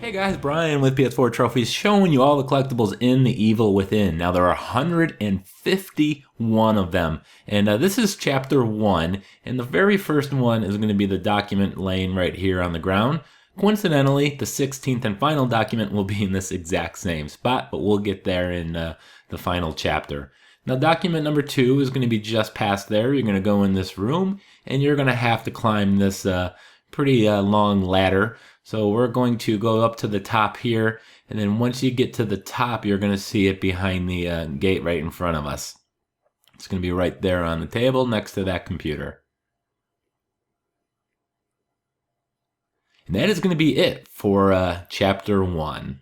Hey guys, Brian with PS4 Trophies showing you all the collectibles in The Evil Within. Now there are 151 of them, and this is chapter 1, and the very first one is going to be the document laying right here on the ground. Coincidentally, the 16th and final document will be in this exact same spot, but we'll get there in the final chapter. Now document number 2 is going to be just past there. You're going to go in this room, and you're going to have to climb this pretty long ladder. So we're going to go up to the top here, and then once you get to the top, you're going to see it behind the gate right in front of us. It's going to be right there on the table next to that computer. And that is going to be it for chapter 1.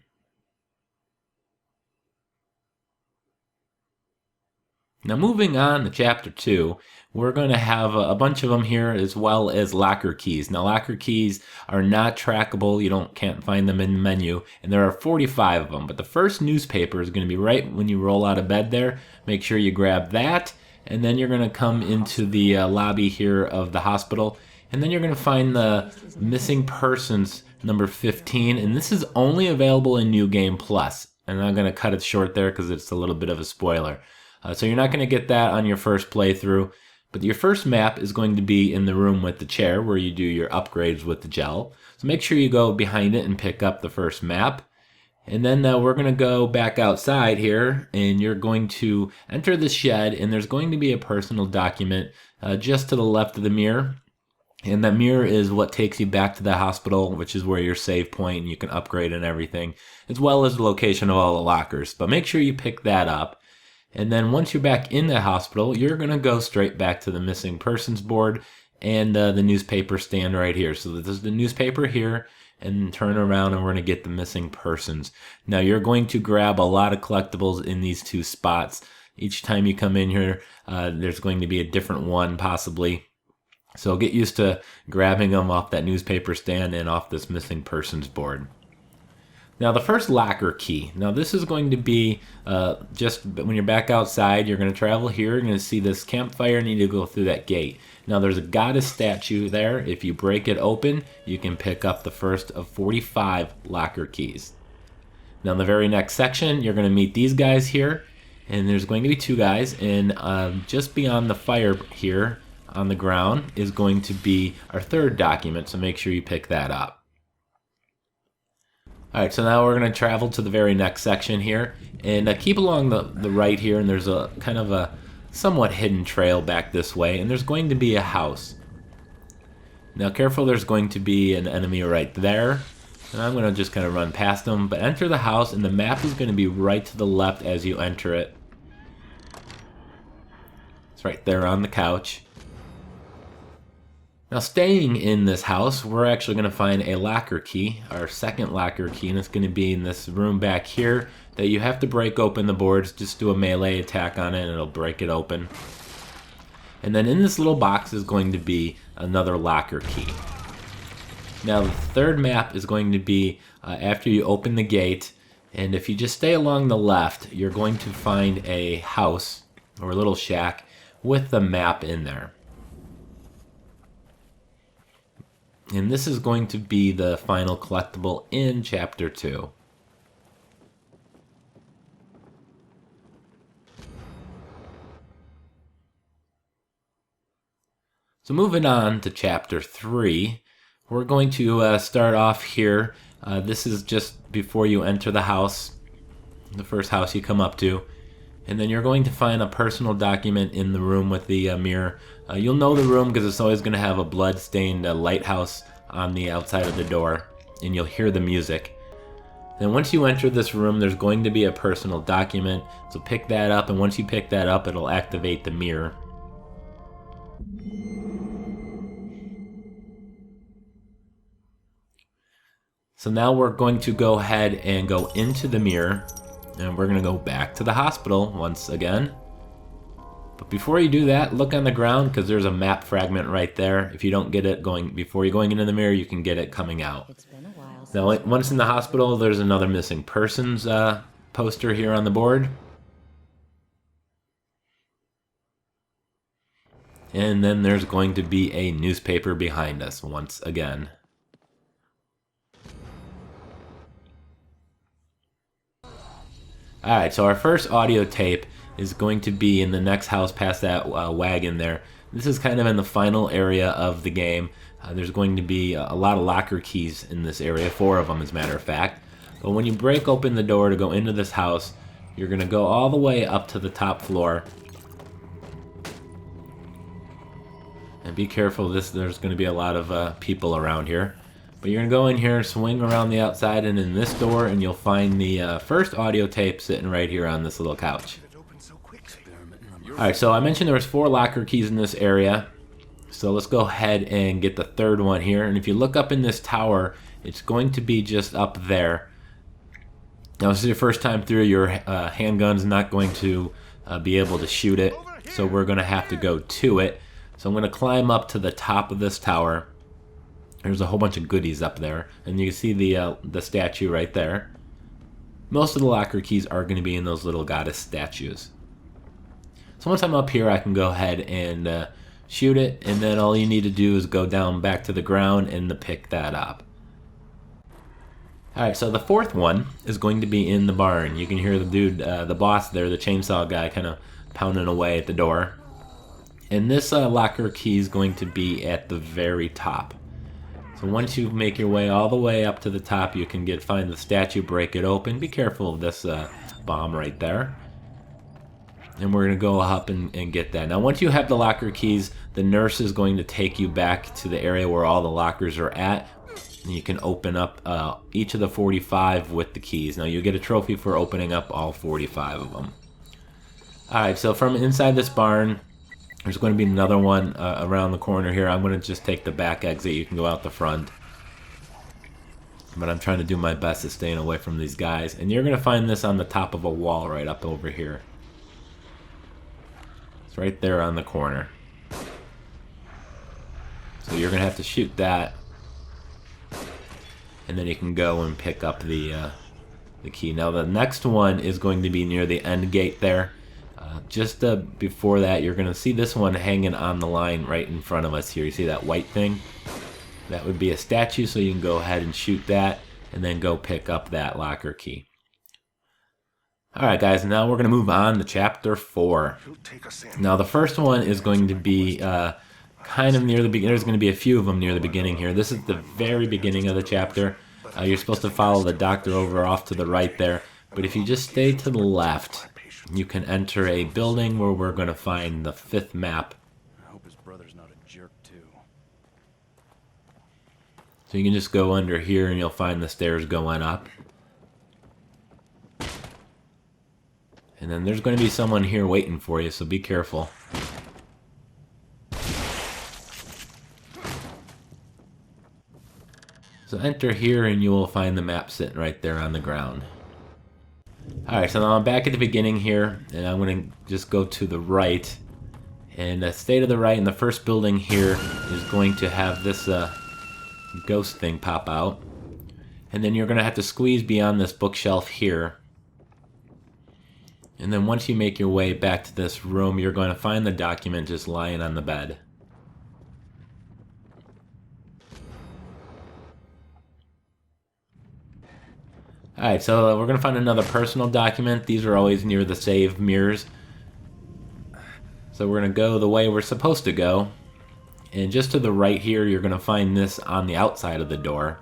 Now moving on to chapter 2, we're going to have a bunch of them here as well as locker keys. Now locker keys are not trackable, can't find them in the menu, and there are 45 of them. But the first newspaper is going to be right when you roll out of bed there. Make sure you grab that, and then you're going to come into the lobby here of the hospital, and then you're going to find the missing persons number 15, and this is only available in New Game Plus. And I'm going to cut it short there because it's a little bit of a spoiler. So you're not going to get that on your first playthrough, but your first map is going to be in the room with the chair where you do your upgrades with the gel. So make sure you go behind it and pick up the first map. And then we're going to go back outside here, and you're going to enter the shed, and there's going to be a personal document just to the left of the mirror. And that mirror is what takes you back to the hospital, which is where your save point and you can upgrade and everything, as well as the location of all the lockers. But make sure you pick that up. And then once you're back in the hospital, you're going to go straight back to the missing persons board and the newspaper stand right here. So this is the newspaper here, and turn around and we're going to get the missing persons. Now you're going to grab a lot of collectibles in these two spots. Each time you come in here, there's going to be a different one possibly. So get used to grabbing them off that newspaper stand and off this missing persons board. Now the first locker key. Now this is going to be just when you're back outside, you're going to travel here, you're going to see this campfire, and you need to go through that gate. Now there's a goddess statue there. If you break it open, you can pick up the first of 45 locker keys. Now in the very next section, you're going to meet these guys here, and there's going to be two guys, and just beyond the fire here on the ground is going to be our third document, so make sure you pick that up. Alright, so now we're going to travel to the very next section here, and keep along the right here, and there's a kind of a somewhat hidden trail back this way, and there's going to be a house. Now careful, there's going to be an enemy right there, and I'm going to just kind of run past them, but enter the house, and the map is going to be right to the left as you enter it. It's right there on the couch. Now staying in this house, we're actually going to find a locker key, our second locker key, and it's going to be in this room back here that you have to break open the boards. Just do a melee attack on it and it'll break it open. And then in this little box is going to be another locker key. Now the third map is going to be after you open the gate, and if you just stay along the left, you're going to find a house or a little shack with the map in there. And this is going to be the final collectible in Chapter 2. So moving on to Chapter 3, we're going to start off here. This is just before you enter the house, the first house you come up to. And then you're going to find a personal document in the room with the mirror. You'll know the room because it's always going to have a blood-stained lighthouse on the outside of the door, and you'll hear the music. Then once you enter this room, there's going to be a personal document, so pick that up, and once you pick that up, it'll activate the mirror. So now we're going to go ahead and go into the mirror, and we're going to go back to the hospital once again. But before you do that, look on the ground because there's a map fragment right there. If you don't get it before you're going into the mirror, you can get it coming out. It's been a while. Now, once in the hospital, there's another missing persons poster here on the board. And then there's going to be a newspaper behind us once again. Alright, so our first audio tape is going to be in the next house past that wagon there. This is kind of in the final area of the game. There's going to be a lot of locker keys in this area, 4 of them as a matter of fact. But when you break open the door to go into this house, you're going to go all the way up to the top floor. And be careful, there's going to be a lot of people around here. But you're going to go in here, swing around the outside and in this door, and you'll find the first audio tape sitting right here on this little couch. Alright, so I mentioned there was 4 locker keys in this area. So let's go ahead and get the third one here. And if you look up in this tower, it's going to be just up there. Now this is your first time through, your handgun's not going to be able to shoot it. So we're going to have to go to it. So I'm going to climb up to the top of this tower. There's a whole bunch of goodies up there. And you can see the statue right there. Most of the locker keys are going to be in those little goddess statues. So once I'm up here, I can go ahead and shoot it, and then all you need to do is go down back to the ground and to pick that up. Alright, so the fourth one is going to be in the barn. You can hear the dude, the boss there, the chainsaw guy, kind of pounding away at the door. And this locker key is going to be at the very top. So once you make your way all the way up to the top, you can find the statue, break it open. Be careful of this bomb right there. And we're going to go up and get that. Now once you have the locker keys, the nurse is going to take you back to the area where all the lockers are at. And you can open up each of the 45 with the keys. Now you get a trophy for opening up all 45 of them. Alright, so from inside this barn, there's going to be another one around the corner here. I'm going to just take the back exit. You can go out the front. But I'm trying to do my best at staying away from these guys. And you're going to find this on the top of a wall right up over here. It's right there on the corner. So you're going to have to shoot that. And then you can go and pick up the key. Now the next one is going to be near the end gate there. Just before that, you're going to see this one hanging on the line right in front of us here. You see that white thing? That would be a statue, so you can go ahead and shoot that and then go pick up that locker key. Alright guys, now we're going to move on to Chapter 4. Now the first one is going to be kind of near the beginning. There's going to be a few of them near the beginning here. This is the very beginning of the chapter. You're supposed to follow the doctor over off to the right there. But if you just stay to the left, you can enter a building where we're going to find the 5th map. I hope his brother's not a jerk too. So you can just go under here and you'll find the stairs going up. And then there's going to be someone here waiting for you, so be careful. So enter here and you will find the map sitting right there on the ground. Alright, so now I'm back at the beginning here, and I'm going to just go to the right. And stay to the right, and the first building here is going to have this ghost thing pop out. And then you're going to have to squeeze beyond this bookshelf here. And then once you make your way back to this room, you're going to find the document just lying on the bed. Alright, so we're going to find another personal document. These are always near the save mirrors. So we're going to go the way we're supposed to go. And just to the right here, you're going to find this on the outside of the door.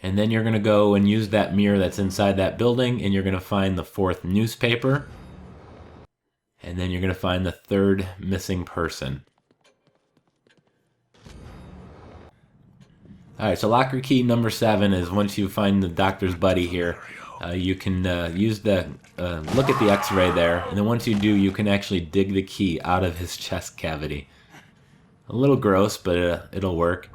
And then you're going to go and use that mirror that's inside that building, and you're going to find the 4th newspaper. And then you're going to find the 3rd missing person. Alright, so locker key number 7 is once you find the doctor's buddy here, you can use the look at the x-ray there, and then once you do, you can actually dig the key out of his chest cavity. A little gross, but it'll work.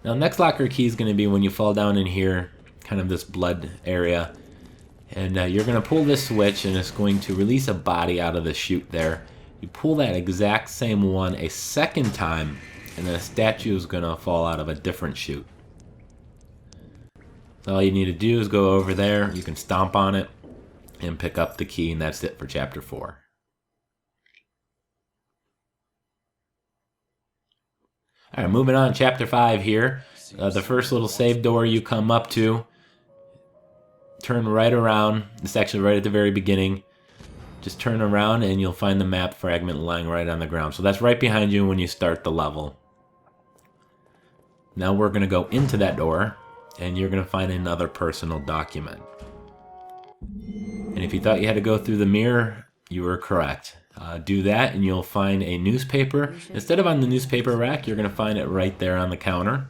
Now next locker key is going to be when you fall down in here, kind of this blood area, and you're going to pull this switch and it's going to release a body out of the chute there. You pull that exact same one a second time, and then a statue is going to fall out of a different chute. So all you need to do is go over there, you can stomp on it, and pick up the key, and that's it for Chapter 4. Alright, moving on, Chapter 5 here. The first little save door you come up to, turn right around. It's actually right at the very beginning. Just turn around and you'll find the map fragment lying right on the ground. So that's right behind you when you start the level. Now we're going to go into that door, and you're going to find another personal document. And if you thought you had to go through the mirror, you were correct. Do that and you'll find a newspaper. Instead of on the newspaper rack, you're going to find it right there on the counter.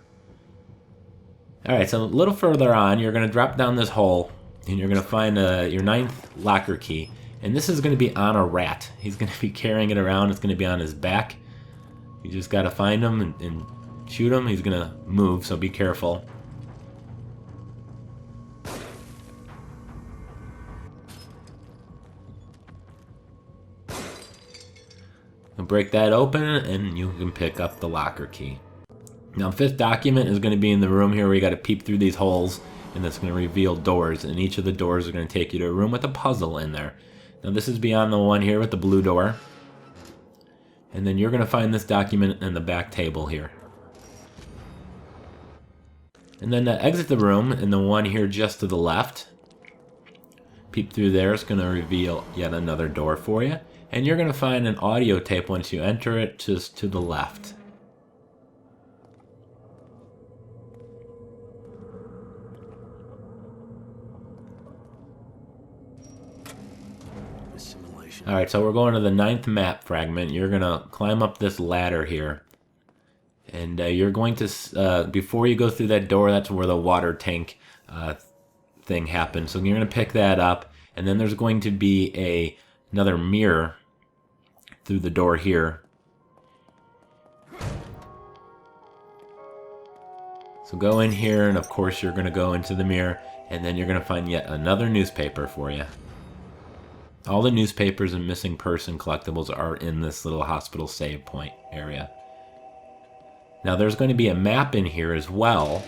Alright, so a little further on, you're going to drop down this hole, and you're going to find your 9th locker key. And this is going to be on a rat. He's going to be carrying it around. It's going to be on his back. You just got to find him and shoot him. He's going to move, so be careful. You'll break that open, and you can pick up the locker key. Now, 5th document is going to be in the room here where you got to peep through these holes, and that's going to reveal doors. And each of the doors are going to take you to a room with a puzzle in there. Now, this is beyond the one here with the blue door. And then you're going to find this document in the back table here. And then exit the room, and the one here just to the left. Peep through there. It's going to reveal yet another door for you. And you're going to find an audio tape once you enter it just to the left. Alright, so we're going to the 9th map fragment. You're going to climb up this ladder here. And you're going to, before you go through that door, that's where the water tank thing happens. So you're going to pick that up. And then there's going to be another mirror through the door here. So go in here, and of course you're going to go into the mirror. And then you're going to find yet another newspaper for you. All the newspapers and missing person collectibles are in this little hospital save point area. Now there's going to be a map in here as well.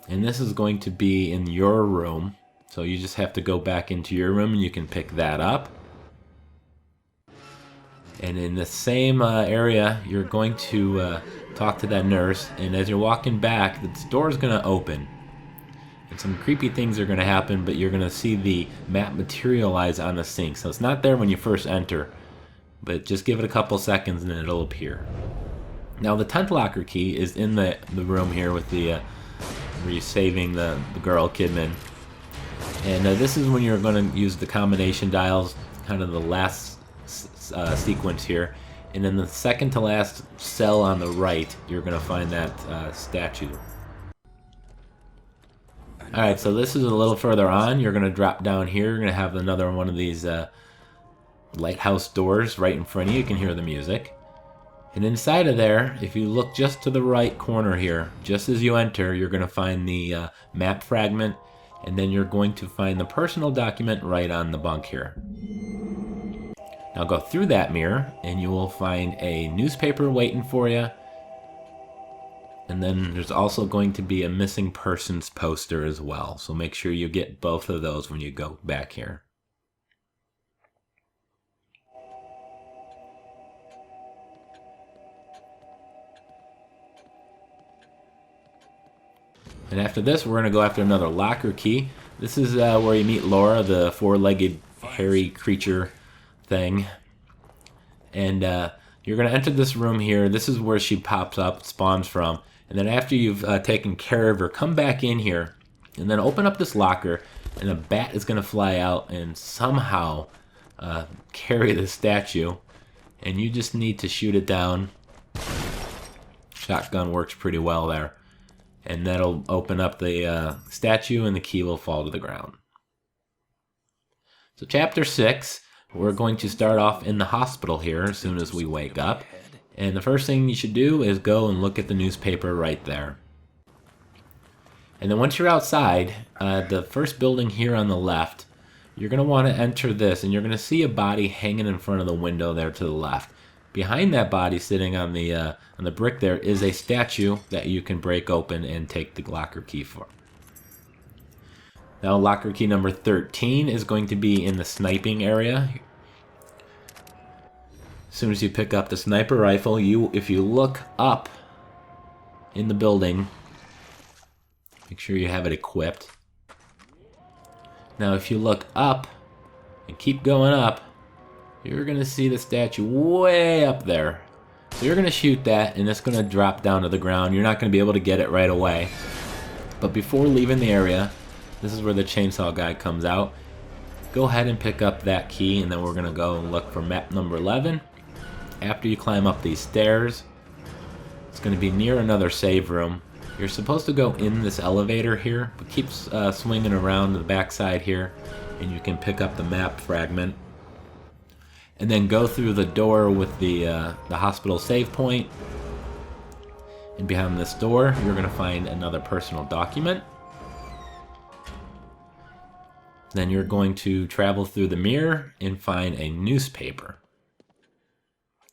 And this is going to be in your room. So you just have to go back into your room and you can pick that up. And in the same area, you're going to talk to that nurse. And as you're walking back, the door is going to open. And some creepy things are going to happen, but you're going to see the map materialize on the sink. So it's not there when you first enter, but just give it a couple seconds and it'll appear. Now the 10th locker key is in the room here with the where you're saving the girl Kidman. And this is when you're going to use the combination dials, kind of the last sequence here. And in the second to last cell on the right, you're going to find that statue. Alright, so this is a little further on. You're going to drop down here. You're going to have another one of these lighthouse doors right in front of you. You can hear the music. And inside of there, if you look just to the right corner here, just as you enter, you're going to find the map fragment. And then you're going to find the personal document right on the bunk here. Now go through that mirror, and you will find a newspaper waiting for you. And then there's also going to be a missing persons poster as well. So make sure you get both of those when you go back here. And after this, we're going to go after another locker key. This is where you meet Laura, the four-legged hairy creature thing. And you're going to enter this room here. This is where she pops up, spawns from. And then after you've taken care of her, come back in here and then open up this locker, and a bat is going to fly out and somehow carry the statue. And you just need to shoot it down. Shotgun works pretty well there. And that'll open up the statue, and the key will fall to the ground. So chapter 6, we're going to start off in the hospital here as soon as we wake up. And the first thing you should do is go and look at the newspaper right there. And then once you're outside, the first building here on the left, you're going to want to enter this, and you're going to see a body hanging in front of the window there to the left. Behind that body, sitting on the brick there, is a statue that you can break open and take the locker key for. Now locker key number 13 is going to be in the sniping area. As soon as you pick up the sniper rifle, if you look up in the building, make sure you have it equipped. Now if you look up and keep going up, you're going to see the statue way up there. So you're going to shoot that, and it's going to drop down to the ground. You're not going to be able to get it right away. But before leaving the area, this is where the chainsaw guy comes out. Go ahead and pick up that key, and then we're going to go and look for map number 11. After you climb up these stairs, it's going to be near another save room. You're supposed to go in this elevator here, but keep swinging around the backside here, and you can pick up the map fragment. And then go through the door with the hospital save point. And behind this door, you're going to find another personal document. Then you're going to travel through the mirror and find a newspaper.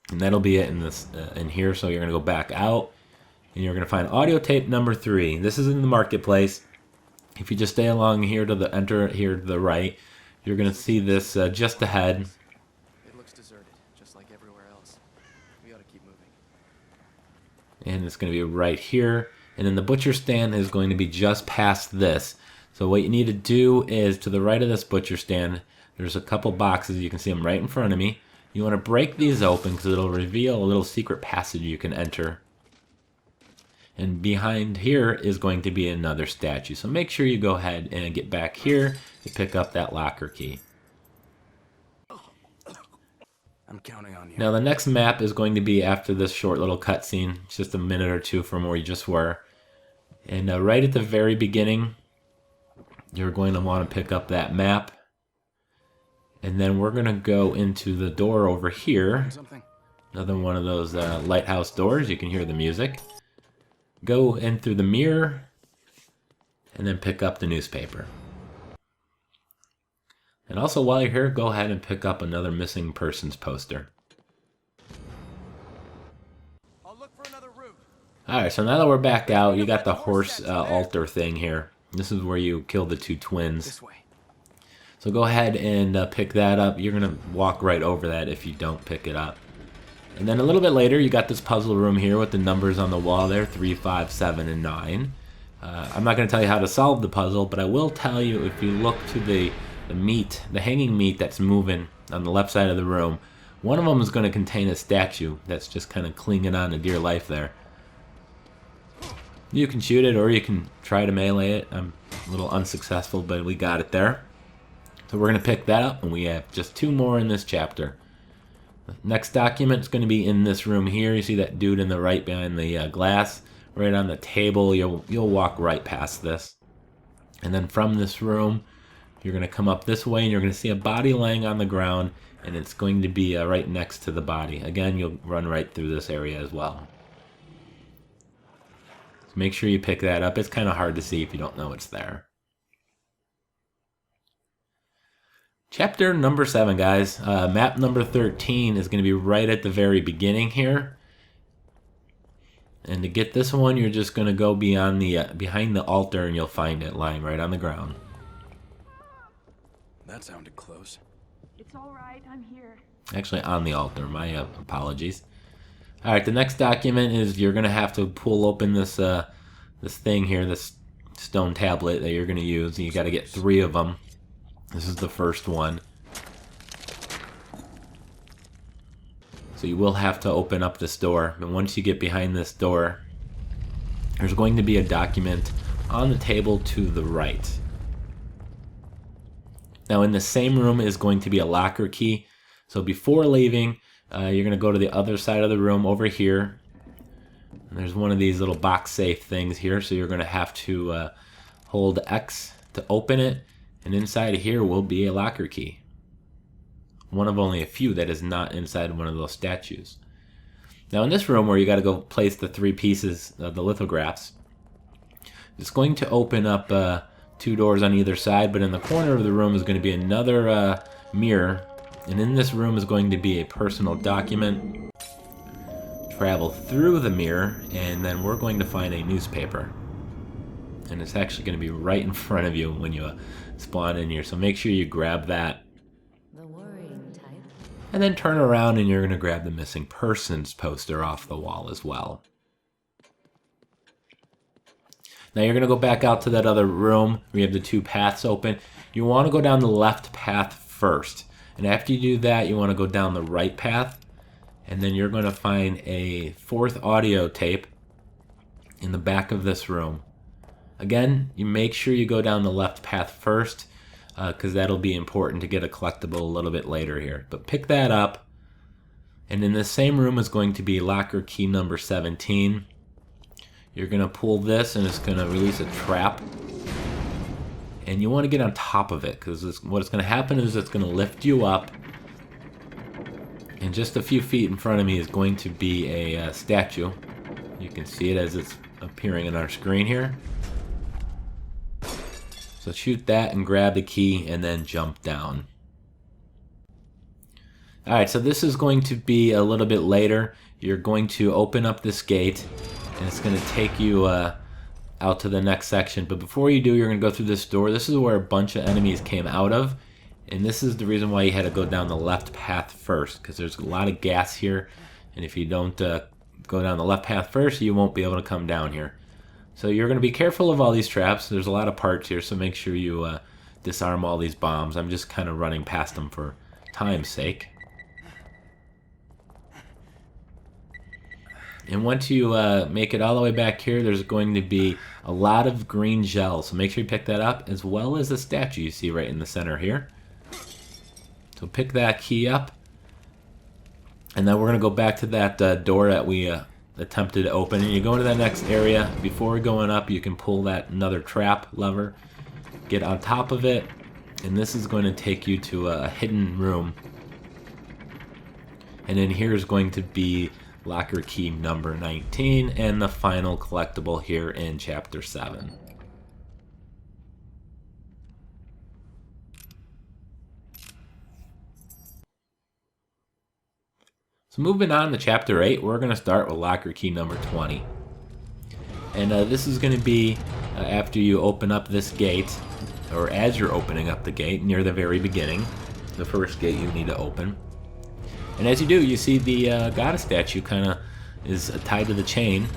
And that'll be it in here. So you're going to go back out, and you're going to find audio tape number 3. This is in the marketplace. If you just stay along here to the enter here to the right, you're going to see this just ahead. And it's going to be right here. And then the butcher stand is going to be just past this. So what you need to do is, to the right of this butcher stand, there's a couple boxes. You can see them right in front of me. You want to break these open because it'll reveal a little secret passage you can enter. And behind here is going to be another statue. So make sure you go ahead and get back here to pick up that locker key. I'm counting on you. Now the next map is going to be after this short little cutscene. It's just a minute or two from where you just were. And right at the very beginning, you're going to want to pick up that map. And then we're going to go into the door over here. Another one of those lighthouse doors. You can hear the music. Go in through the mirror. And then pick up the newspaper. And also while you're here, go ahead and pick up another missing persons poster. I'll look for another route. Alright, so now that we're back out, you got the horse altar thing here. This is where you kill the 2 twins. This way. So go ahead and pick that up. You're going to walk right over that if you don't pick it up. And then a little bit later, you got this puzzle room here with the numbers on the wall there, 3, 5, 7, and 9. I'm not going to tell you how to solve the puzzle, but I will tell you if you look to the hanging meat that's moving on the left side of the room, one of them is going to contain a statue that's just kind of clinging on to dear life there. You can shoot it or you can try to melee it. I'm a little unsuccessful, but we got it there. So we're going to pick that up, and we have just 2 more in this chapter. The next document is going to be in this room here. You see that dude in the right behind the glass, right on the table. You'll walk right past this. And then from this room, you're going to come up this way, and you're going to see a body laying on the ground, and it's going to be right next to the body. Again, you'll run right through this area as well. So make sure you pick that up. It's kind of hard to see if you don't know it's there. Chapter number 7, guys. Map number 13 is going to be right at the very beginning here. And to get this one, you're just going to go behind the altar, and you'll find it lying right on the ground. That sounded close. It's all right, I'm here. Actually, on the altar. My apologies. All right, the next document is you're going to have to pull open this thing here, this stone tablet that you're going to use. You got to get 3 of them. This is the first one. So you will have to open up this door. And once you get behind this door, there's going to be a document on the table to the right. Now in the same room is going to be a locker key. So before leaving, you're going to go to the other side of the room over here. And there's one of these little box safe things here. So you're going to have to hold X to open it. And inside here will be a locker key. One of only a few that is not inside one of those statues. Now in this room where you got to go place the 3 pieces of the lithographs, it's going to open up 2 doors on either side, but in the corner of the room is going to be another mirror, and in this room is going to be a personal document. Travel through the mirror, and then we're going to find a newspaper. And it's actually going to be right in front of you when you spawn in here, so make sure you grab that. The worrying type. And then turn around and you're going to grab the missing persons poster off the wall as well. Now you're going to go back out to that other room. We have the 2 paths open. You want to go down the left path first. And after you do that, you want to go down the right path. And then you're going to find a 4th audio tape in the back of this room. Again, you make sure you go down the left path first, because that'll be important to get a collectible a little bit later here. But pick that up, and in the same room is going to be locker key number 17. You're going to pull this, and it's going to release a trap. And you want to get on top of it, because what's going to happen is it's going to lift you up. And just a few feet in front of me is going to be a statue. You can see it as it's appearing on our screen here. So shoot that and grab the key and then jump down. Alright, so this is going to be a little bit later. You're going to open up this gate and it's going to take you out to the next section. But before you do, you're going to go through this door. This is where a bunch of enemies came out of. And this is the reason why you had to go down the left path first, because there's a lot of gas here. And if you don't go down the left path first, you won't be able to come down here. So you're going to be careful of all these traps. There's a lot of parts here, so make sure you disarm all these bombs. I'm just kind of running past them for time's sake. And once you make it all the way back here, there's going to be a lot of green gel. So make sure you pick that up, as well as the statue you see right in the center here. So pick that key up. And then we're going to go back to that door that we attempted to open, and you go into that next area. Before going up, you can pull that another trap lever, get on top of it, and this is going to take you to a hidden room. And in here is going to be locker key number 19 and the final collectible here in chapter 7. So moving on to chapter 8, we're going to start with locker key number 20. And this is going to be after you open up this gate, or as you're opening up the gate, near the very beginning, the first gate you need to open. And as you do, you see the goddess statue kind of is tied to the chain.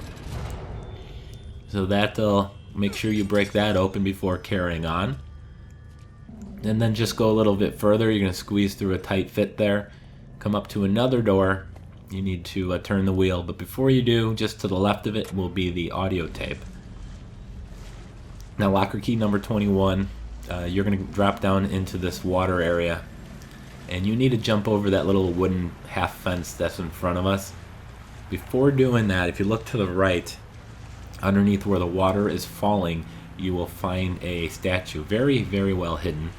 So that'll make sure you break that open before carrying on. And then just go a little bit further. You're going to squeeze through a tight fit there. Come up to another door. You need to turn the wheel, but before you do, just to the left of it will be the audio tape. Now locker key number 21, you're going to drop down into this water area, and you need to jump over that little wooden half fence that's in front of us. Before doing that, if you look to the right, underneath where the water is falling, you will find a statue, very, very well hidden.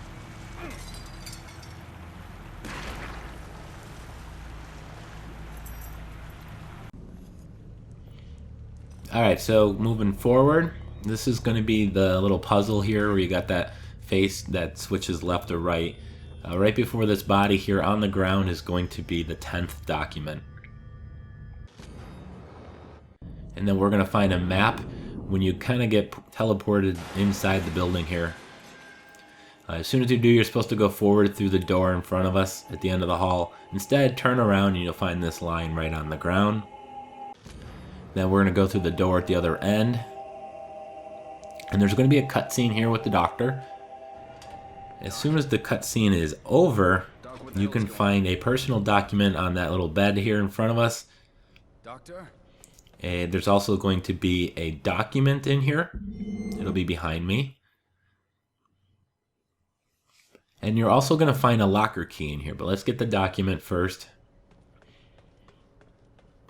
Alright, so moving forward, this is going to be the little puzzle here where you got that face that switches left or right. Right before this body here on the ground is going to be the 10th document. And then we're going to find a map when you kind of get teleported inside the building here. As soon as you do, you're supposed to go forward through the door in front of us at the end of the hall. Instead, turn around and you'll find this line right on the ground. Then we're going to go through the door at the other end. And there's going to be a cutscene here with the doctor. As soon as the cutscene is over, you can find a personal document on that little bed here in front of us. Doctor? And there's also going to be a document in here. It'll be behind me. And you're also going to find a locker key in here, but let's get the document first.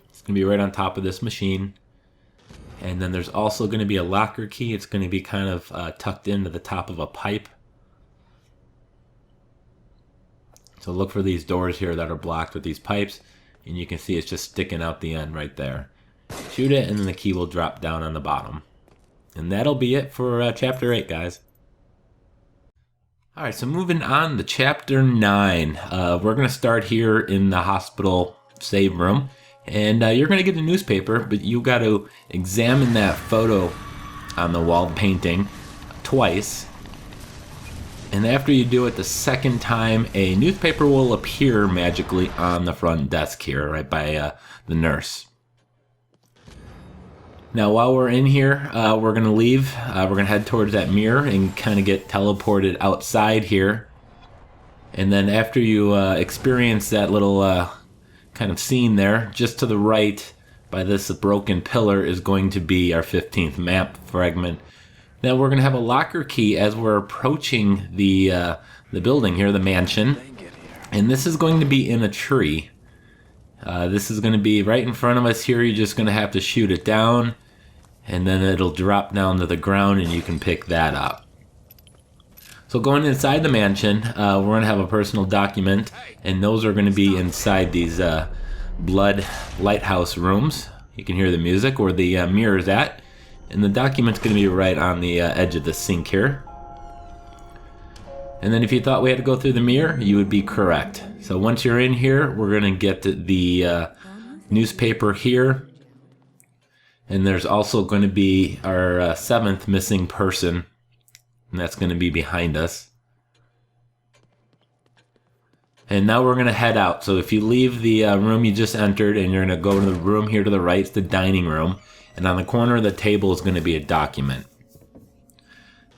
It's going to be right on top of this machine. And then there's also going to be a locker key. It's going to be kind of tucked into the top of a pipe. So look for these doors here that are blocked with these pipes. And you can see it's just sticking out the end right there. Shoot it and then the key will drop down on the bottom. And that'll be it for chapter 8, guys. Alright, so moving on to chapter 9. We're going to start here in the hospital save room. And you're going to get a newspaper, but you got to examine that photo on the wall painting twice. And after you do it the second time, a newspaper will appear magically on the front desk here, right by the nurse. Now while we're in here, we're going to leave. We're going to head towards that mirror and kind of get teleported outside here. And then after you experience that little kind of scene there, just to the right by this broken pillar is going to be our 15th map fragment. Now we're going to have a locker key as we're approaching the building here, the mansion. And this is going to be in a tree. This is going to be right in front of us here. You're just going to have to shoot it down. And then it'll drop down to the ground and you can pick that up. So going inside the mansion, we're going to have a personal document. And those are going to be inside these blood lighthouse rooms. You can hear the music where the mirror is at. And the document's going to be right on the edge of the sink here. And then if you thought we had to go through the mirror, you would be correct. So once you're in here, we're going to get the newspaper here. And there's also going to be our 7th missing person. And that's going to be behind us. And now we're going to head out. So if you leave the room you just entered and you're going to go to the room here to the right, it's the dining room. And on the corner of the table is going to be a document.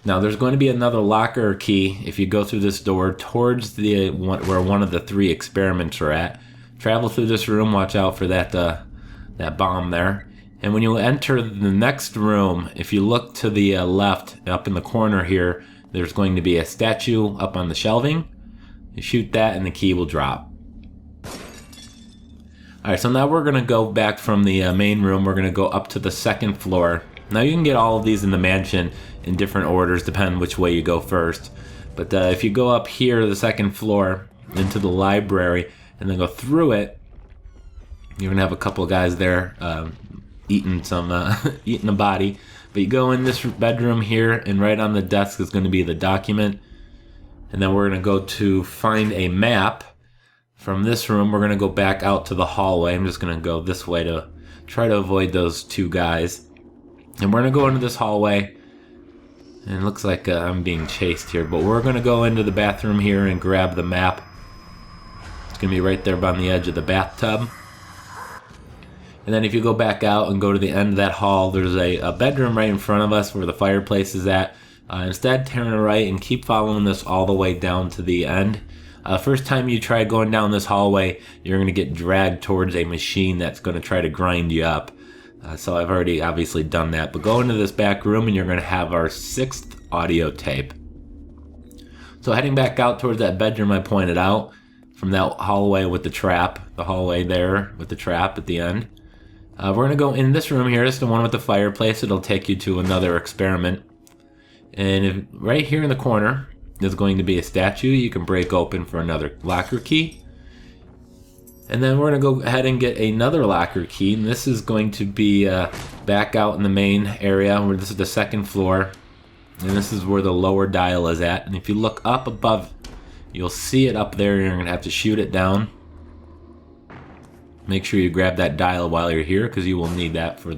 Now there's going to be another locker key if you go through this door towards the where one of the 3 experiments are at. Travel through this room, watch out for that bomb there. And when you enter the next room, if you look to the left, up in the corner here, there's going to be a statue up on the shelving. You shoot that and the key will drop. Alright, so now we're going to go back from the main room. We're going to go up to the 2nd floor. Now you can get all of these in the mansion in different orders, depending which way you go first. But if you go up here to the 2nd floor, into the library, and then go through it, you're going to have a couple of guys there eating a body. But you go in this bedroom here, and right on the desk is going to be the document. And then we're going to go to find a map. From this room, we're going to go back out to the hallway. I'm just going to go this way to try to avoid those 2 guys. And we're going to go into this hallway. And it looks like I'm being chased here. But we're going to go into the bathroom here and grab the map. It's going to be right there on the edge of the bathtub. And then if you go back out and go to the end of that hall, there's a bedroom right in front of us where the fireplace is at. Instead, turn right and keep following this all the way down to the end. First time you try going down this hallway, you're going to get dragged towards a machine that's going to try to grind you up. So I've already obviously done that. But go into this back room and you're going to have our 6th audio tape. So heading back out towards that bedroom I pointed out, from that hallway with the trap, the hallway there with the trap at the end. We're going to go in this room here. It's the one with the fireplace. It'll take you to another experiment. And right here in the corner, there's going to be a statue you can break open for another locker key. And then we're going to go ahead and get another locker key. And this is going to be back out in the main area where this is the 2nd floor. And this is where the lower dial is at. And if you look up above, you'll see it up there. You're going to have to shoot it down. Make sure you grab that dial while you're here because you will need that for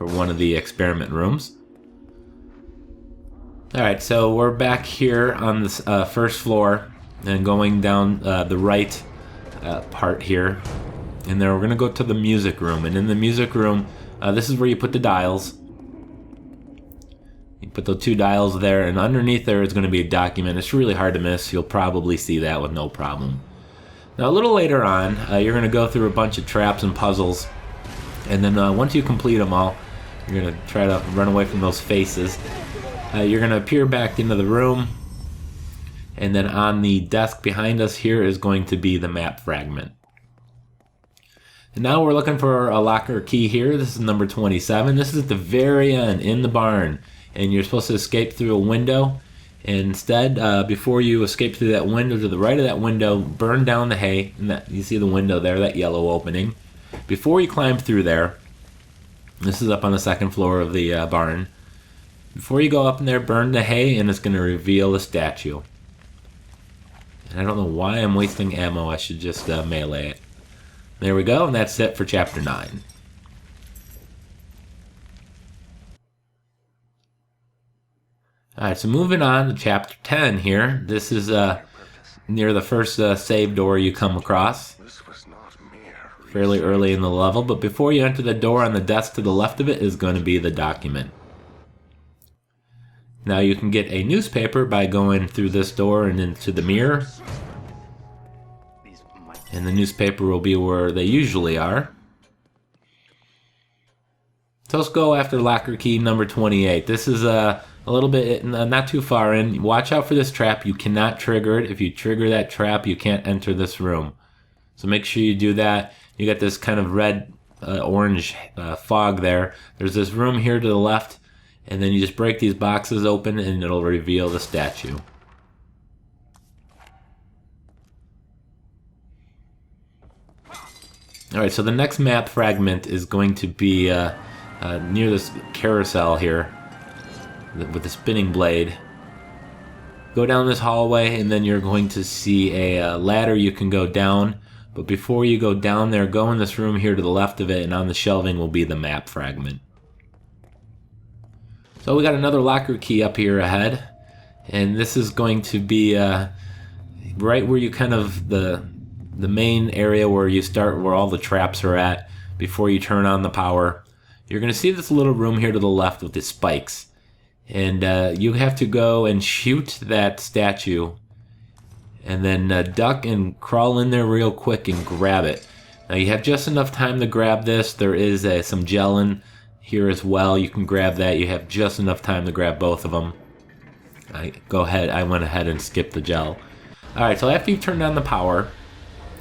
one of the experiment rooms. Alright, so we're back here on this 1st floor and going down the right part here. And then we're going to go to the music room. And in the music room, this is where you put the dials. You put the 2 dials there, and underneath there is going to be a document. It's really hard to miss. You'll probably see that with no problem. Now a little later on, you're going to go through a bunch of traps and puzzles. And then once you complete them all, you're going to try to run away from those faces. You're going to appear back into the room, and then on the desk behind us here is going to be the map fragment. And now we're looking for a locker key here. This is number 27. This is at the very end in the barn, and you're supposed to escape through a window. And instead, before you escape through that window, to the right of that window, burn down the hay. And you see the window there, that yellow opening. Before you climb through there, this is up on the 2nd floor of the barn. Before you go up in there, burn the hay, and it's going to reveal the statue. And I don't know why I'm wasting ammo. I should just melee it. There we go, and that's it for Chapter 9. Alright, so moving on to Chapter 10 here. This is near the first save door you come across. This was not mere fairly early in the level, but before you enter the door, on the desk to the left of it is going to be the document. Now you can get a newspaper by going through this door and into the mirror. And the newspaper will be where they usually are. So let's go after locker key number 28. This is a little bit, not too far in. Watch out for this trap. You cannot trigger it. If you trigger that trap, you can't enter this room. So make sure you do that. You got this kind of red, orange fog there. There's this room here to the left. And then you just break these boxes open and it'll reveal the statue. Alright, so the next map fragment is going to be near this carousel here with the spinning blade. Go down this hallway and then you're going to see a ladder you can go down. But before you go down there, go in this room here to the left of it, and on the shelving will be the map fragment. So we got another locker key up here ahead, and this is going to be right where you kind of the main area where you start, where all the traps are at before you turn on the power. You're going to see this little room here to the left with the spikes, and you have to go and shoot that statue, and then duck and crawl in there real quick and grab it. Now you have just enough time to grab this. There is some gel in here as well. You can grab that. You have just enough time to grab both of them. I went ahead and skipped the gel. Alright, so after you've turned on the power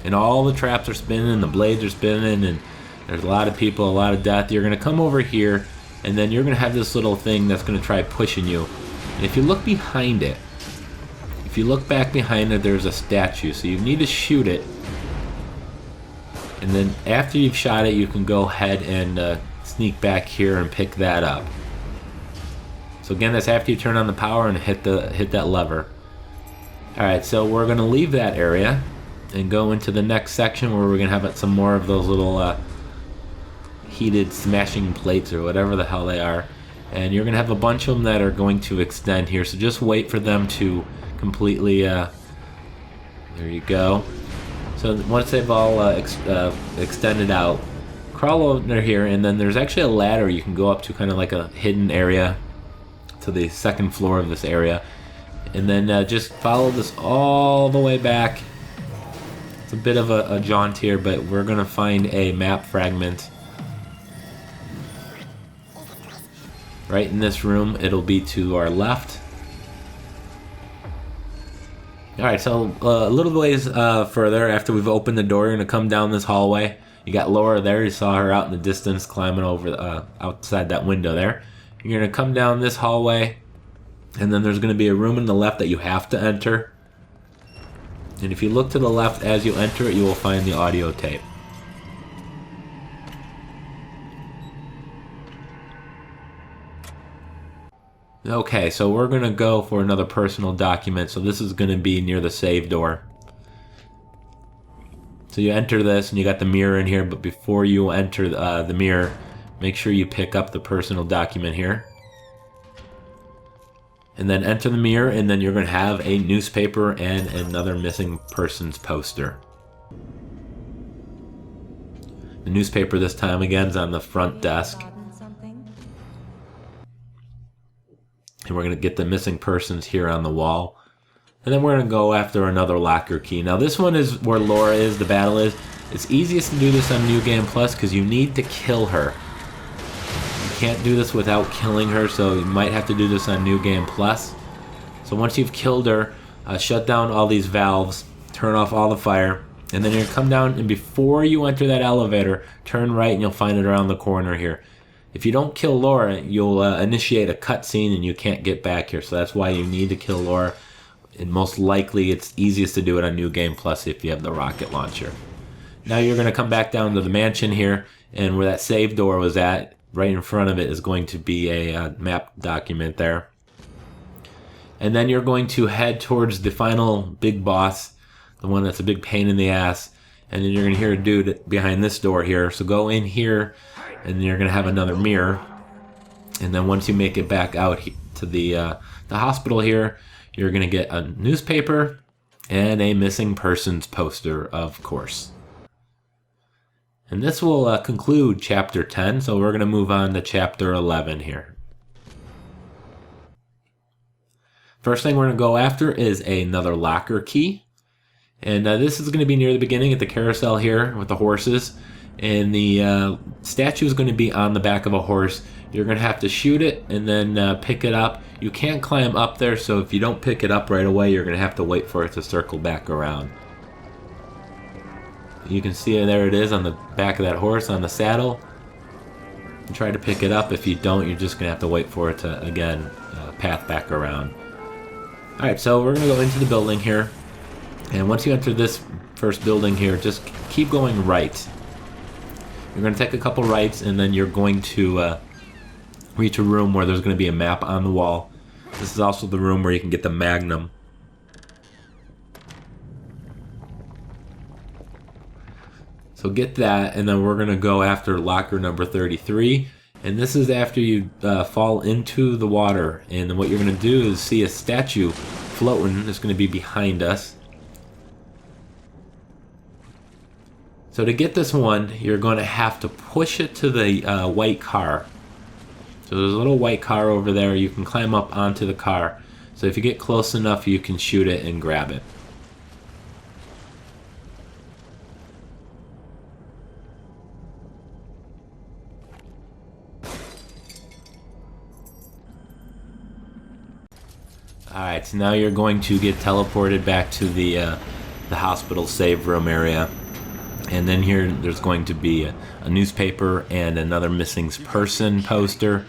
and all the traps are spinning and the blades are spinning and there's a lot of people, a lot of death, you're going to come over here and then you're going to have this little thing that's going to try pushing you. And if you look behind it, if you look back behind it, there's a statue. So you need to shoot it. And then after you've shot it, you can go ahead and sneak back here and pick that up. So again, that's after you turn on the power and hit that lever. Alright, so we're going to leave that area and go into the next section where we're going to have some more of those little heated smashing plates or whatever the hell they are. And you're going to have a bunch of them that are going to extend here. So just wait for them to completely, there you go. So once they've all extended out, crawl over here, and then there's actually a ladder you can go up to, kind of like a hidden area to the second floor of this area, and then just follow this all the way back. It's a bit of a jaunt here, but we're gonna find a map fragment right in this room. It'll be to our left. Alright, so a little ways further, after we've opened the door, you're going to come down this hallway. You got Laura there. You saw her out in the distance climbing over outside that window there. You're going to come down this hallway, and then there's going to be a room on the left that you have to enter. And if you look to the left as you enter it, you will find the audio tape. Okay, so we're going to go for another personal document. So this is going to be near the save door. So you enter this and you got the mirror in here, but before you enter the mirror, make sure you pick up the personal document here. And then enter the mirror, and then you're going to have a newspaper and another missing persons poster. The newspaper this time again is on the front desk. And we're going to get the missing persons here on the wall. And then we're going to go after another locker key. Now this one is where Laura is, the battle is. It's easiest to do this on New Game Plus because you need to kill her. You can't do this without killing her, so you might have to do this on New Game Plus. So once you've killed her, shut down all these valves, turn off all the fire, and then you're going to come down, and before you enter that elevator, turn right and you'll find it around the corner here. If you don't kill Laura, you'll initiate a cutscene and you can't get back here. So that's why you need to kill Laura. And most likely it's easiest to do it on New Game Plus if you have the rocket launcher. Now you're going to come back down to the mansion here, and where that save door was at, right in front of it is going to be a map document there. And then you're going to head towards the final big boss, the one that's a big pain in the ass. And then you're going to hear a dude behind this door here. So go in here, and you're going to have another mirror. And then once you make it back out to the hospital here, you're going to get a newspaper and a missing persons poster, of course. And this will conclude chapter 10, so we're going to move on to chapter 11 here. First thing we're going to go after is another locker key. And this is going to be near the beginning at the carousel here with the horses. And the statue is going to be on the back of a horse. You're going to have to shoot it and then pick it up. You can't climb up there, so if you don't pick it up right away, you're going to have to wait for it to circle back around. You can see there it is on the back of that horse on the saddle. And try to pick it up. If you don't, you're just going to have to wait for it to, again, path back around. Alright, so we're going to go into the building here. And once you enter this first building here, just keep going right. You're going to take a couple rights, and then you're going to reach a room where there's going to be a map on the wall. This is also the room where you can get the Magnum. So get that, and then we're going to go after locker number 33. And this is after you fall into the water. And what you're going to do is see a statue floating that's going to be behind us. So to get this one, you're going to have to push it to the white car. So there's a little white car over there. You can climb up onto the car. So if you get close enough, you can shoot it and grab it. Alright, so now you're going to get teleported back to the hospital save room area. And then here there's going to be a newspaper and another missing person poster.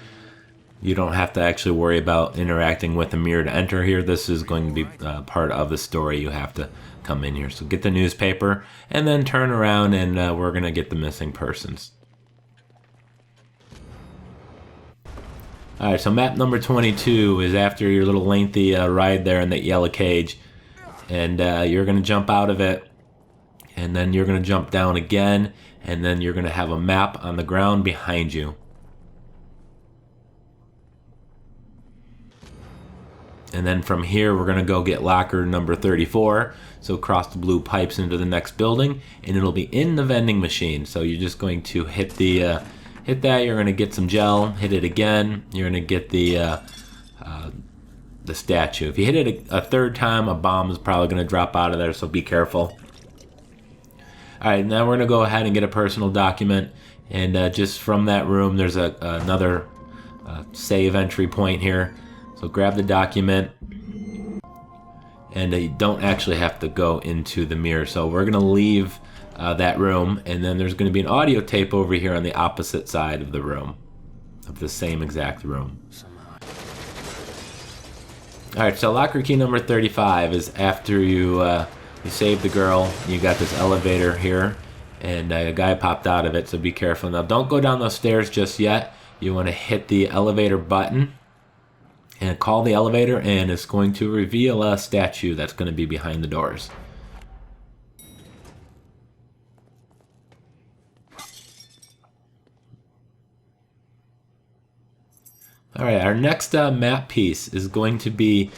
You don't have to actually worry about interacting with the mirror to enter here. This is going to be part of the story. You have to come in here. So get the newspaper and then turn around, and we're going to get the missing persons. Alright, so map number 22 is after your little lengthy ride there in that yellow cage. And you're going to jump out of it. And then you're going to jump down again, and then you're going to have a map on the ground behind you. And then from here, we're going to go get locker number 34. So cross the blue pipes into the next building, and it'll be in the vending machine. So you're just going to hit the hit that. You're going to get some gel. Hit it again. You're going to get the statue. If you hit it a third time, a bomb is probably going to drop out of there. So be careful. Alright, now we're going to go ahead and get a personal document, and just from that room there's another save entry point here. So grab the document, and you don't actually have to go into the mirror. So we're going to leave that room, and then there's going to be an audio tape over here on the opposite side of the room, of the same exact room. Alright, so locker key number 35 is after you saved the girl. You got this elevator here, and a guy popped out of it, so be careful. Now don't go down those stairs just yet. You want to hit the elevator button and call the elevator, and it's going to reveal a statue that's going to be behind the doors. Alright, our next map piece is going to be,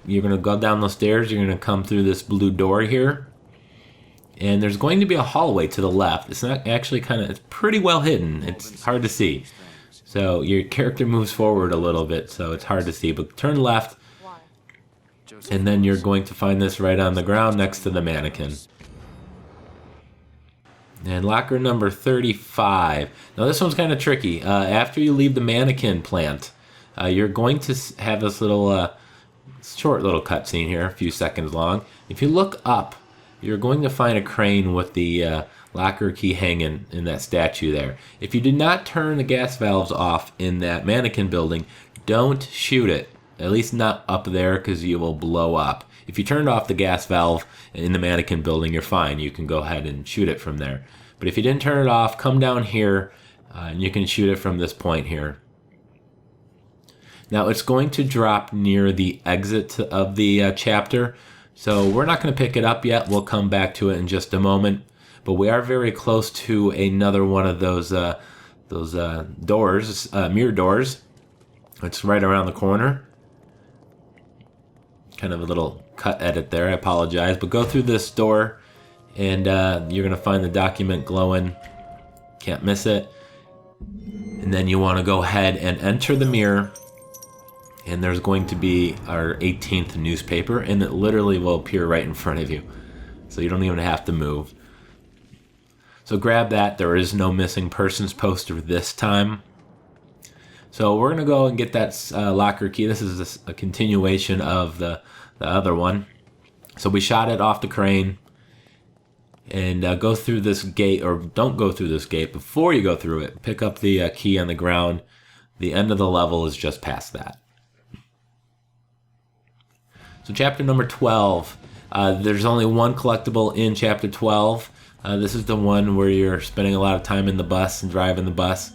you're going to go down those stairs, you're going to come through this blue door here, and there's going to be a hallway to the left. It's not actually it's pretty well hidden, it's hard to see. So your character moves forward a little bit, so it's hard to see, but turn left, and then you're going to find this right on the ground next to the mannequin. And locker number 35. Now this one's kind of tricky. After you leave the mannequin plant, you're going to have this little short little cutscene here, a few seconds long. If you look up, you're going to find a crane with the locker key hanging in that statue there. If you did not turn the gas valves off in that mannequin building, don't shoot it. At least not up there, because you will blow up. If you turned off the gas valve in the mannequin building, you're fine. You can go ahead and shoot it from there. But if you didn't turn it off, come down here, and you can shoot it from this point here. Now it's going to drop near the exit of the chapter, so we're not going to pick it up yet. We'll come back to it in just a moment. But we are very close to another one of those doors, mirror doors. It's right around the corner. Kind of a little cut edit there, I apologize. But go through this door, and you're going to find the document glowing Can't miss it. And then you want to go ahead and enter the mirror. And there's going to be our 18th newspaper, and it literally will appear right in front of you. So you don't even have to move. So grab that. There is no missing persons poster this time. So we're going to go and get that locker key. This is a continuation of the other one. So we shot it off the crane. And go through this gate, or don't go through this gate. Before you go through it, pick up the key on the ground. The end of the level is just past that. So chapter number 12. There's only one collectible in chapter 12. This is the one where you're spending a lot of time in the bus and driving the bus.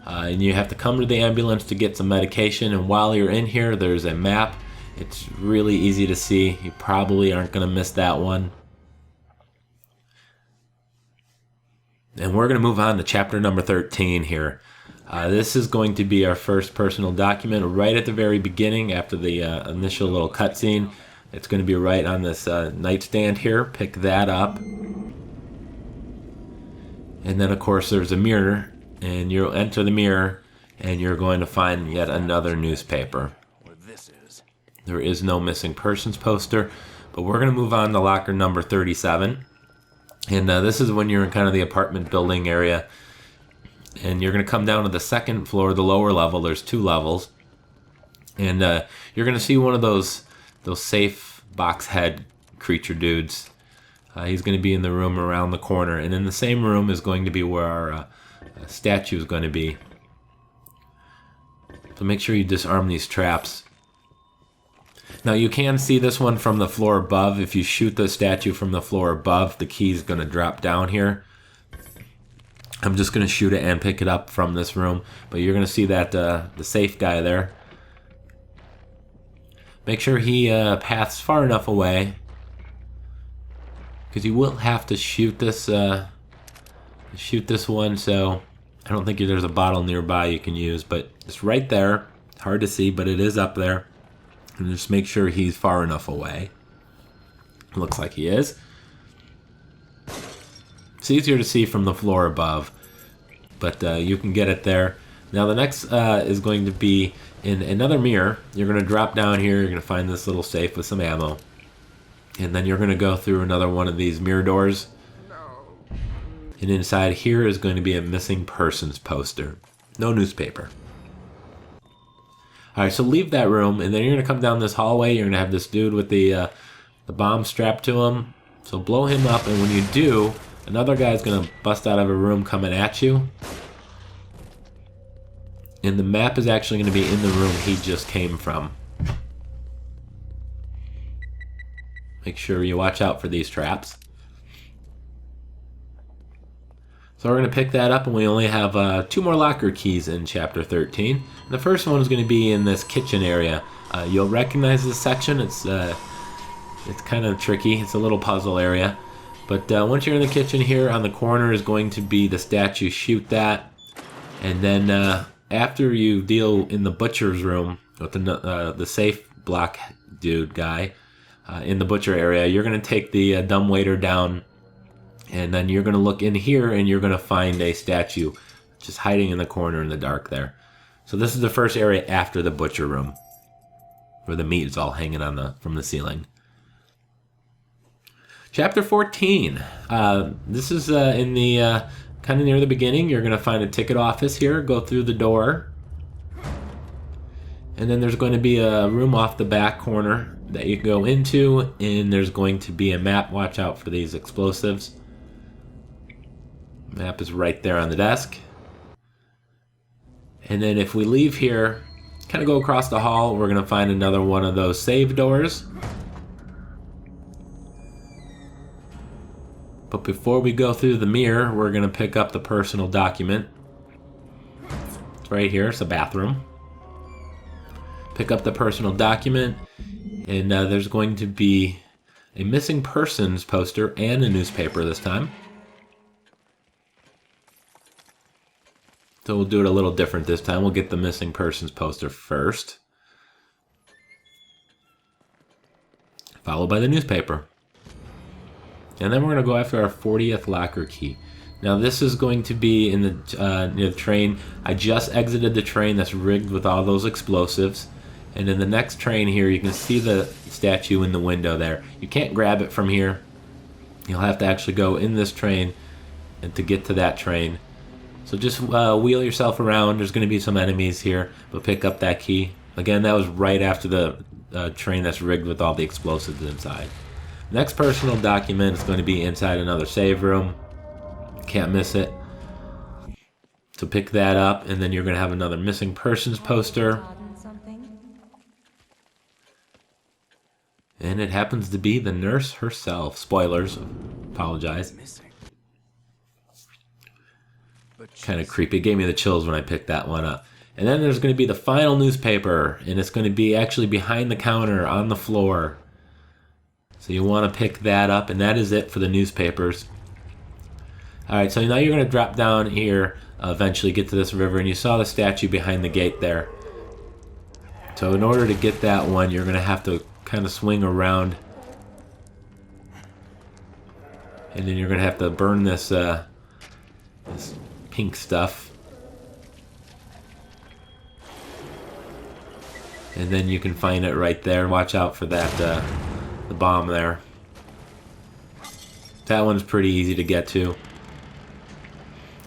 And you have to come to the ambulance to get some medication. And while you're in here, there's a map. It's really easy to see. You probably aren't going to miss that one. And we're going to move on to chapter number 13 here. This is going to be our first personal document right at the very beginning after the initial little cutscene. It's going to be right on this nightstand here. Pick that up. And then, of course, there's a mirror. And you'll enter the mirror, and you're going to find yet another newspaper. Where this is. There is no missing persons poster. But we're going to move on to locker number 37. And this is when you're in kind of the apartment building area. And you're going to come down to the second floor, the lower level. There's 2 levels. And you're going to see one of those safe box head creature dudes. He's going to be in the room around the corner. And in the same room is going to be where our statue is going to be. So make sure you disarm these traps. Now you can see this one from the floor above. If you shoot the statue from the floor above, the key is going to drop down here. I'm just going to shoot it and pick it up from this room. But you're going to see that the safe guy there. Make sure he paths far enough away, because you will have to shoot this one. So I don't think there's a bottle nearby you can use, but it's right there. Hard to see, but it is up there. And just make sure he's far enough away. Looks like he is. It's easier to see from the floor above, but you can get it there. Now the next is going to be in another mirror. You're going to drop down here. You're going to find this little safe with some ammo. And then you're going to go through another one of these mirror doors. And inside here is going to be a missing persons poster. No newspaper. Alright, so leave that room, and then you're going to come down this hallway. You're going to have this dude with the bomb strapped to him. So blow him up, and when you do, another guy's going to bust out of a room coming at you. And the map is actually going to be in the room he just came from. Make sure you watch out for these traps. So we're going to pick that up, and we only have 2 more locker keys in chapter 13. And the first one is going to be in this kitchen area. You'll recognize this section. It's kind of tricky. It's a little puzzle area. But once you're in the kitchen here, on the corner is going to be the statue. Shoot that. And then after you deal in the butcher's room with the safe block dude guy in the butcher area, you're going to take the dumbwaiter down. And then you're going to look in here, and you're going to find a statue just hiding in the corner in the dark there. So this is the first area after the butcher room, where the meat is all hanging on from the ceiling. Chapter 14. This is in the kind of near the beginning. You're going to find a ticket office here. Go through the door. And then there's going to be a room off the back corner that you can go into. And there's going to be a map. Watch out for these explosives. Map is right there on the desk. And then if we leave here, kind of go across the hall, we're going to find another one of those save doors. But before we go through the mirror, we're going to pick up the personal document. It's right here. It's a bathroom. Pick up the personal document, and there's going to be a missing persons poster and a newspaper this time. So we'll do it a little different this time. We'll get the missing persons poster first, followed by the newspaper. And then we're going to go after our 40th locker key. Now this is going to be in the near the train. I just exited the train that's rigged with all those explosives. And in the next train here, you can see the statue in the window there. You can't grab it from here. You'll have to actually go in this train and to get to that train. So just wheel yourself around. There's going to be some enemies here, but pick up that key. Again, that was right after the train that's rigged with all the explosives inside. Next personal document is going to be inside another save room. Can't miss it. So pick that up, and then you're going to have another missing persons poster. And it happens to be the nurse herself. Spoilers. Apologize. Kind of creepy. It gave me the chills when I picked that one up. And then there's going to be the final newspaper, and it's going to be actually behind the counter on the floor. So you want to pick that up, and that is it for the newspapers. Alright, so now you're going to drop down here, eventually get to this river, and you saw the statue behind the gate there. So in order to get that one, you're going to have to kind of swing around. And then you're going to have to burn this, this pink stuff. And then you can find it right there. Watch out for that, the bomb there. That one's pretty easy to get to.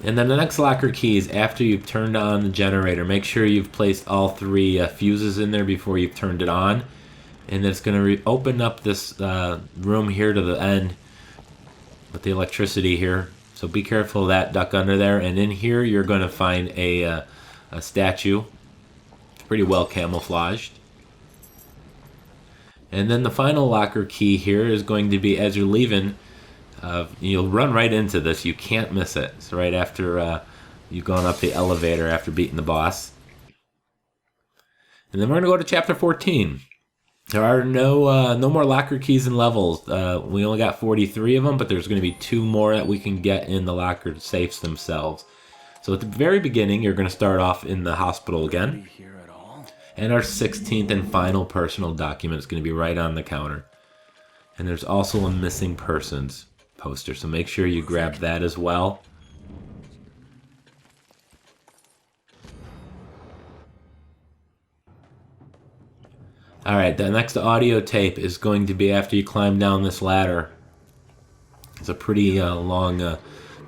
And then the next locker key is after you've turned on the generator. Make sure you've placed all three fuses in there before you've turned it on. And it's going to open up this room here to the end with the electricity here. So be careful of that, duck under there. And in here you're going to find a statue. It's pretty well camouflaged. And then the final locker key here is going to be as you're leaving. You'll run right into this. You can't miss it. So right after you've gone up the elevator after beating the boss. And then we're going to go to chapter 14. There are no more locker keys and levels. We only got 43 of them, but there's going to be 2 more that we can get in the locker safes themselves. So at the very beginning, you're going to start off in the hospital again. And our 16th and final personal document is going to be right on the counter. And there's also a missing persons poster, so make sure you grab that as well. Alright, the next audio tape is going to be after you climb down this ladder. It's a pretty long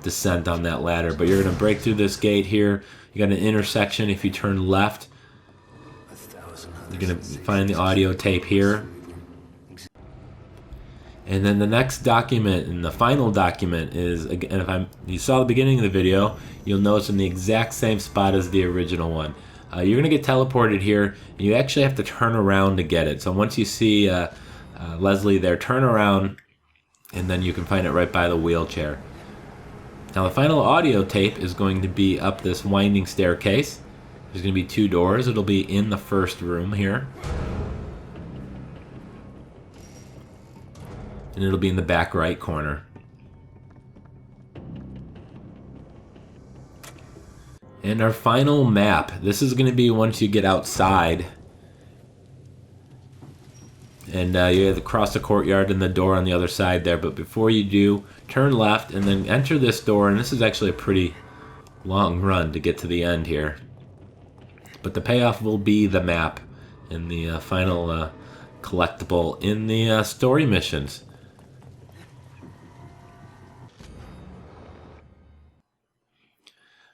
descent on that ladder, but you're going to break through this gate here. You got an intersection. If you turn left, you're going to find the audio tape here. And then the next document and the final document is, again, if you saw the beginning of the video, you'll notice in the exact same spot as the original one. You're going to get teleported here, and you actually have to turn around to get it. So once you see Leslie there, turn around, and then you can find it right by the wheelchair. Now the final audio tape is going to be up this winding staircase. There's going to be 2 doors. It'll be in the first room here. And it'll be in the back right corner. And our final map. This is going to be once you get outside. And you have to cross the courtyard and the door on the other side there. But before you do, turn left and then enter this door. And this is actually a pretty long run to get to the end here. But the payoff will be the map and the final collectible in the story missions.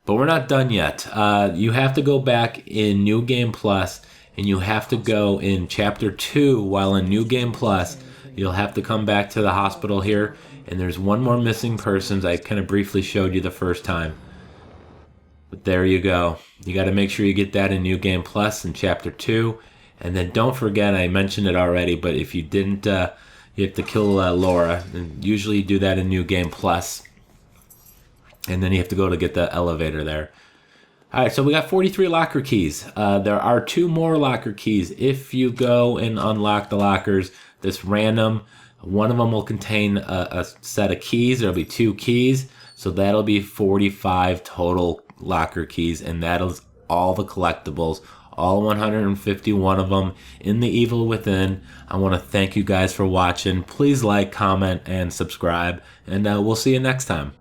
But we're not done yet. You have to go back in New Game Plus, and you have to go in Chapter 2 while in New Game Plus. You'll have to come back to the hospital here, and there's one more missing persons. I kind of briefly showed you the first time. But there you go. You got to make sure you get that in New Game Plus in Chapter 2. And then don't forget, I mentioned it already, but if you didn't, you have to kill Laura. And usually you do that in New Game Plus. And then you have to go to get the elevator there. Alright, so we got 43 locker keys. There are 2 more locker keys. If you go and unlock the lockers, this random, one of them will contain a set of keys. There'll be 2 keys. So that'll be 45 total locker keys. And that'll all the collectibles. All 151 of them in the Evil Within. I want to thank you guys for watching. Please like, comment, and subscribe. And we'll see you next time.